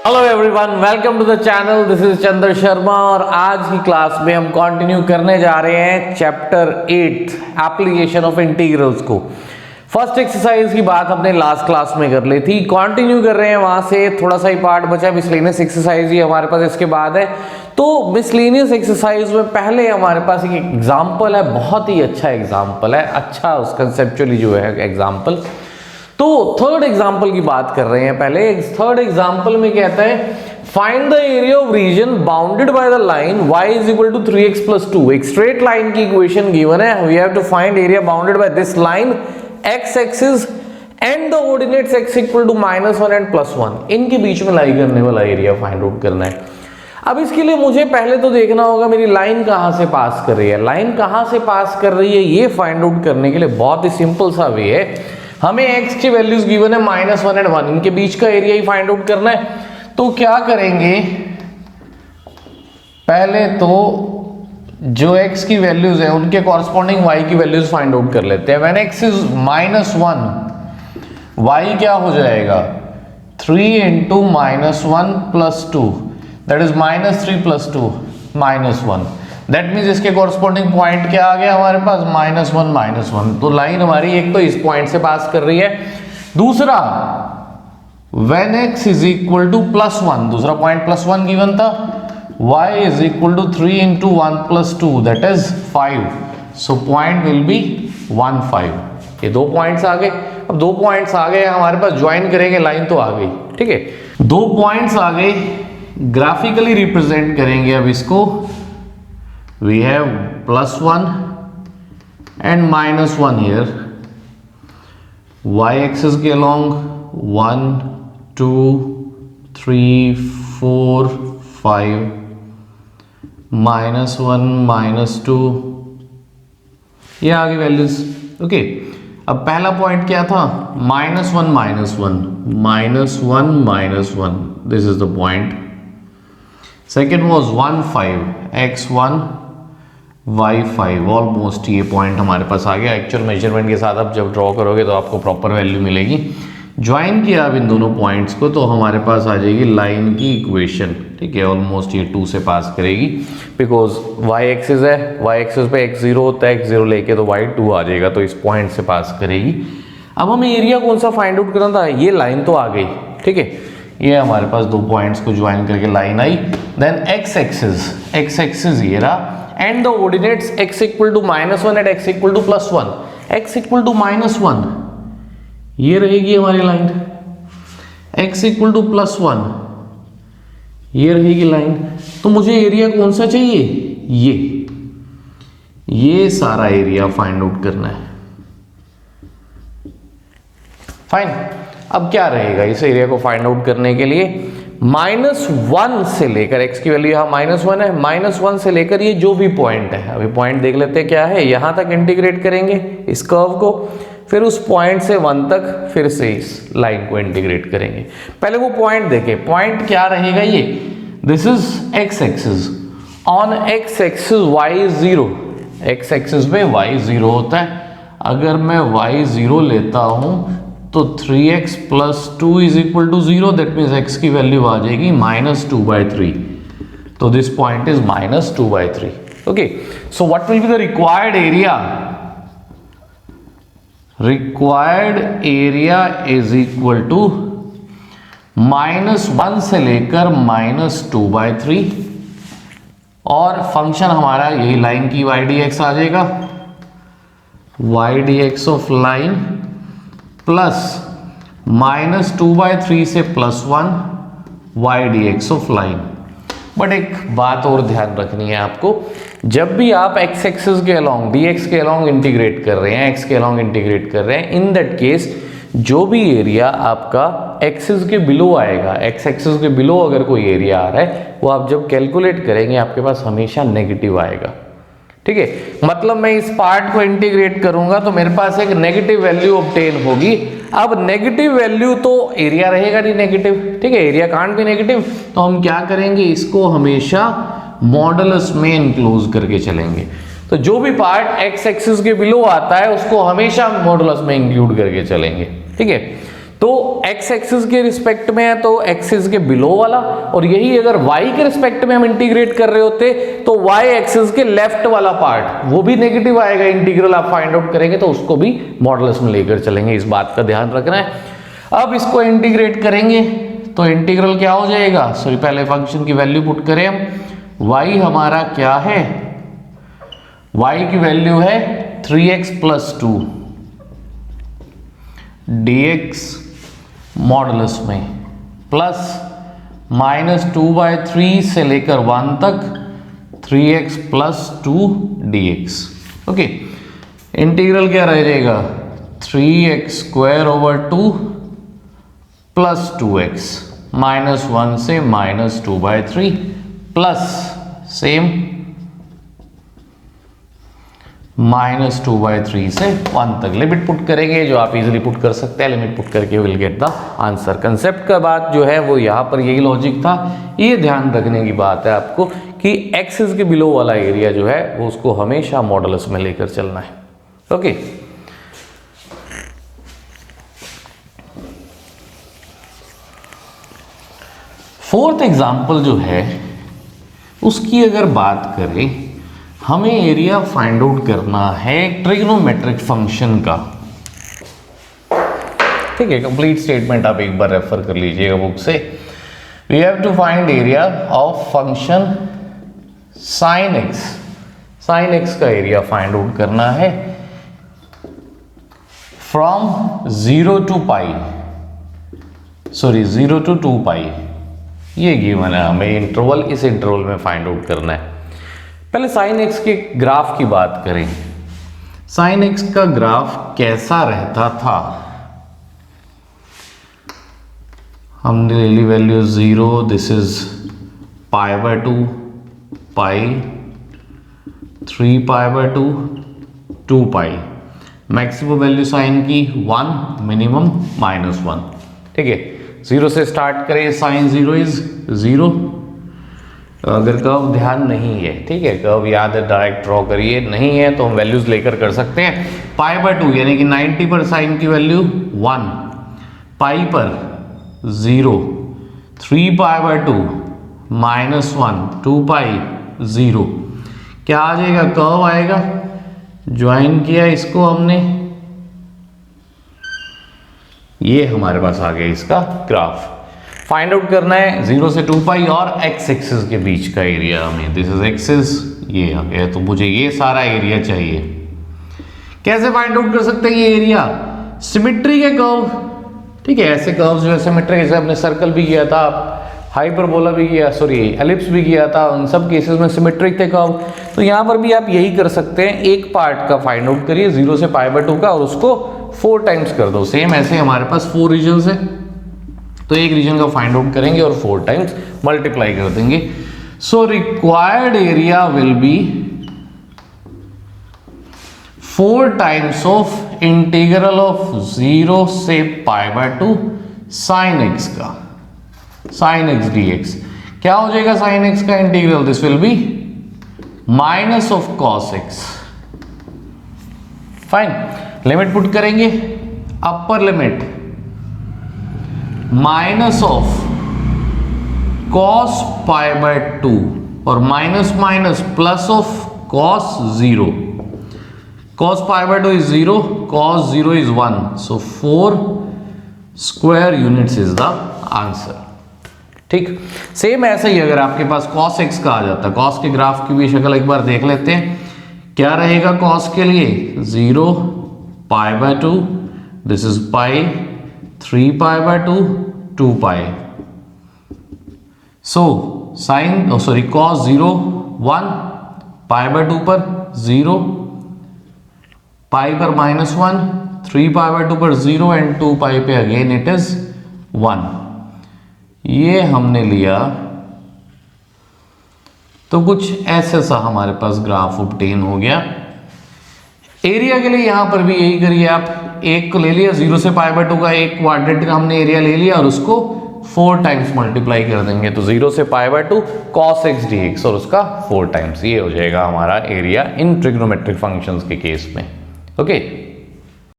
Hello everyone, welcome to the channel. This is Chandra Sharma और आज की क्लास में हम कंटिन्यू करने जा रहे हैं चैप्टर 8 एप्लीकेशन ऑफ इंटीग्रल्स को। फर्स्ट एक्सरसाइज की बात हमने लास्ट क्लास में कर ली थी, कंटिन्यू कर रहे हैं वहां से। थोड़ा सा ही पार्ट बचा, मिसलेनियस एक्सरसाइज ही हमारे पास इसके बाद है। तो मिसलेनियस एक्सरसाइज में पहले हमारे पास एक एग्जाम्पल है, बहुत ही अच्छा एग्जाम्पल है, अच्छा उस कंसेप्चुअली जो है एग्जाम्पल। तो थर्ड एग्जाम्पल की बात कर रहे हैं। पहले थर्ड एग्जाम्पल में कहता है find the area of region bounded by the line y is equal to 3x plus 2। एक स्ट्रेट लाइन की इक्वेशन गिवन है, we have to find area bounded by this line x axis and the ordinates x equal to -1 and +1। इनके बीच में लाई करने वाला area find out करना है। अब इसके लिए मुझे पहले तो देखना होगा मेरी लाइन कहां से पास कर रही है। लाइन कहां से पास कर रही है ये फाइंड आउट करने के लिए बहुत ही सिंपल सा वे है। हमें x की वैल्यूज गिवन है -1 एंड 1, इनके बीच का एरिया ही फाइंड आउट करना है। तो क्या करेंगे, पहले तो जो x की वैल्यूज है उनके कॉरस्पॉन्डिंग y की वैल्यूज फाइंड आउट कर लेते हैं। व्हेन x इज -1, y क्या हो जाएगा 3 into -1 plus 2, that is -3 plus 2 -1। That means इसके कॉरस्पॉन्डिंग पॉइंट क्या आ गया हमारे पास -1। तो लाइन हमारी एक तो इस पॉइंट से पास कर रही है। दूसरा when x is equal to +1, दूसरा पॉइंट +1 गिवन था, y is equal to 3 into 1 plus 2, that is 5। So point will be 1 5। ये दो पॉइंट्स आ गए। अब दो पॉइंट्स आ गए हमारे पास, ज्वाइन करेंगे, लाइन तो आ गई। ठीक है, दो पॉइंट्स आ गए, ग्राफिकली रिप्रेजेंट करेंगे अब इसको। We have +1 and -1 here. Y-axis के along 1, 2, 3, 4, 5, -1, -2, ये आ गई वैल्यूज। ओके, अब पहला पॉइंट क्या था -1, -1, this is the point. Second was 1 5, x1 y5, almost ये पॉइंट हमारे पास आ गया। एक्चुअल मेजरमेंट के साथ आप जब ड्रॉ करोगे तो आपको प्रॉपर वैल्यू मिलेगी। ज्वाइन किया अब इन दोनों पॉइंट्स को तो हमारे पास आ जाएगी लाइन की इक्वेशन। ठीक है, ऑलमोस्ट ये 2 से पास करेगी, बिकॉज y एक्सिस है, y एक्सिस पे x0 होता है, x0 लेके तो y2 आ जाएगा, तो इस पॉइंट से पास करेगी। अब हमें एरिया कौन सा फाइंड आउट करना था, ये लाइन तो आ गई। ठीक है, ये हमारे पास दो पॉइंट्स को ज्वाइन करके लाइन आई। देन x एक्सिस ये रहा, and the ordinates x equal to -1 and x equal to +1। x equal to -1 ये रहेगी हमारी लाइन, x equal to +1 ये रहेगी लाइन। तो मुझे एरिया कौन सा चाहिए, ये सारा एरिया फाइंड आउट करना है। फाइन, अब क्या रहेगा इस एरिया को फाइंड आउट करने के लिए, -1 से लेकर, x की वैल्यू यहाँ -1 है, -1 से लेकर ये जो भी पॉइंट है, अभी पॉइंट देख लेते हैं क्या है, यहां तक इंटीग्रेट करेंगे इस कर्व को, फिर उस पॉइंट से 1 तक फिर से इस लाइन को इंटीग्रेट करेंगे। पहले वो पॉइंट देखें, पॉइंट क्या रहेगा ये, this is x axis, on x axis y is 0, x axis पे y 0 होता है। अगर मैं y 0 लेता हूं तो 3x plus 2 is equal to 0, that means x की वैल्यू आ जाएगी -2/3। तो this point is -2/3। Okay, so what will be the required area, required area is equal to -1 से लेकर -2/3, और फंक्शन हमारा यही लाइन की y dx आ जाएगा, y dx of line plus -2/3 से +1 y dx of line. But एक बात और ध्यान रखनी है आपको, जब भी आप x एक्सिस के अलॉन्ग dx के अलॉन्ग इंटीग्रेट कर रहे हैं, x के अलॉन्ग इंटीग्रेट कर रहे हैं, इन दैट केस जो भी एरिया आपका एक्सिस के बिलो आएगा, x एक्सिस के बिलो अगर कोई एरिया आ रहा है, वो आप जब कैलकुलेट करेंगे आपके पास हमेशा नेगेटिव आएगा। ठीक है, मतलब मैं इस पार्ट को इंटीग्रेट करूंगा तो मेरे पास एक नेगेटिव वैल्यू ऑब्टेन होगी। अब नेगेटिव वैल्यू तो एरिया रहेगा नहीं नेगेटिव। ठीक है, एरिया कांट बी नेगेटिव, तो हम क्या करेंगे, इसको हमेशा मॉडुलस में इनक्लोज करके चलेंगे। तो जो भी पार्ट x एक्सिस के बिलो आता है उसको हमेशा मॉडुलस में इंक्लूड करके चलेंगे। ठीक है, तो x एक्सिस के रिस्पेक्ट में है तो एक्सिस के बिलो वाला, और यही अगर y के रिस्पेक्ट में हम इंटीग्रेट कर रहे होते तो y एक्सिस के लेफ्ट वाला पार्ट वो भी नेगेटिव आएगा। इंटीग्रल आप फाइंड आउट करेंगे तो उसको भी मॉडुलस में लेकर चलेंगे, इस बात का ध्यान रखना है। अब इसको इंटीग्रेट करेंगे तो इंटीग्रल क्या हो जाएगा, सॉरी पहले फंक्शन की वैल्यू पुट करें हम। y हमारा क्या है, y की वैल्यू है 3x + 2 dx मॉडुलस में प्लस -2/3 से लेकर 1 तक 3x + 2 dx। ओके, इंटीग्रल क्या रह जाएगा 3x² / 2 प्लस 2x -1 से -2/3 प्लस सेम -2/3 से 1 तक। लिमिट पुट करेंगे जो आप इजीली पुट कर सकते हैं, लिमिट पुट करके will get the answer. Concept का बात जो है वो यहाँ पर यही लॉजिक था। ये ध्यान रखने की बात है आपको कि एक्सिस के बिलो वाला एरिया जो है वो उसको हमेशा मॉडुलस में लेकर चलना है। ओके, फोर्थ एग्जाम्पल जो है उसकी अगर बात करें, हमें एरिया फाइंड आउट करना है ट्रिग्नोमेट्रिक फंक्शन का। ठीक है, कंप्लीट स्टेटमेंट आप एक बार रेफर कर लीजिएगा बुक से। We have to find area of function sine x. Sine x का एरिया फाइंड आउट करना है from 0 to pi, sorry 0 to 2 pi. ये गिवन है हमें इंटरवल, इस इंटरवल में फाइंड आउट करना है। पहले साइन एक्स के ग्राफ की बात करें। साइन एक्स का ग्राफ कैसा रहता था, हमने ले ली value 0, this is π/2 pi, 3π/2 2 pi. Maximum value sine की 1, मिनिमम -1। ठीक है, 0 से स्टार्ट करें, साइन 0 इज 0। अगर कर्व ध्यान नहीं है, ठीक है, कर्व याद है डायरेक्ट ड्रॉ करिए, नहीं है तो हम वैल्यूज लेकर कर सकते हैं। π/2 यानी कि 90 पर साइन की वैल्यू 1, पाई पर 0, 3π/2 -1, 2 पाई 0। क्या आ जाएगा, कर्व आएगा। ज्वाइन किया इसको हमने, ये हमारे पास आ गया इसका ग्राफ। फाइंड आउट करना है 0 से 2 पाई और x एक्सिस के बीच का एरिया हमें, दिस इज एक्सिस, ये आ गया, तो मुझे ये सारा एरिया चाहिए। कैसे फाइंड आउट कर सकते हैं ये एरिया, सिमेट्री के कर्व। ठीक है, ऐसे कर्व्स जो है सिमेट्री, जैसे हमने सर्कल भी किया था, हाइपरबोला भी किया, सॉरी एलिप्स भी किया था, उन सब केसेस में सिमेट्रिक थे कर्व। तो यहाँ पर भी आप यही कर सकते हैं, एक पार्ट का फाइंड आउट करिए 0 से π/2 का और उसको 4 टाइम्स कर दो। सेम ऐसे हमारे पास 4 रीजन्स है, तो एक रीजन का फाइंड आउट करेंगे और 4 टाइम्स मल्टीप्लाई कर देंगे। So required area will be 4 times of integral of 0 से π/2 साइन एक्स का, साइन एक्स dx। क्या हो जाएगा साइन एक्स का integral, this will be minus of cos x. Fine, limit put करेंगे, upper limit minus of cos π/2 और minus minus plus of cos 0। Cos π/2 is 0, cos 0 is 1, so 4 square units is the answer. ठीक, same ऐसा ही अगर आपके पास cos x का आ जाता, cos के graph की भी शक्ल एक बार देख लेते हैं। क्या रहेगा cos के लिए, 0 π/2, this is pi, 3π/2 2 pi. So sine sorry cos 0 1, π/2 पर 0, पाई पर -1, 3π/2 पर 0 एंड 2 पाई पे अगेन इट इज 1। ये हमने लिया तो कुछ ऐसा सा हमारे पास ग्राफ ऑब्टेन हो गया। एरिया के लिए यहां पर भी यही करिए आप, एक को ले लिया 0 से π/2 का एक क्वाड्रेंट का हमने एरिया ले लिया और उसको 4 टाइम्स मल्टीप्लाई कर देंगे, तो 0 से π/2 cos x dx और उसका 4 टाइम्स, ये हो जाएगा हमारा एरिया इन ट्रिग्नोमेट्रिक फंक्शंस के केस में। ओके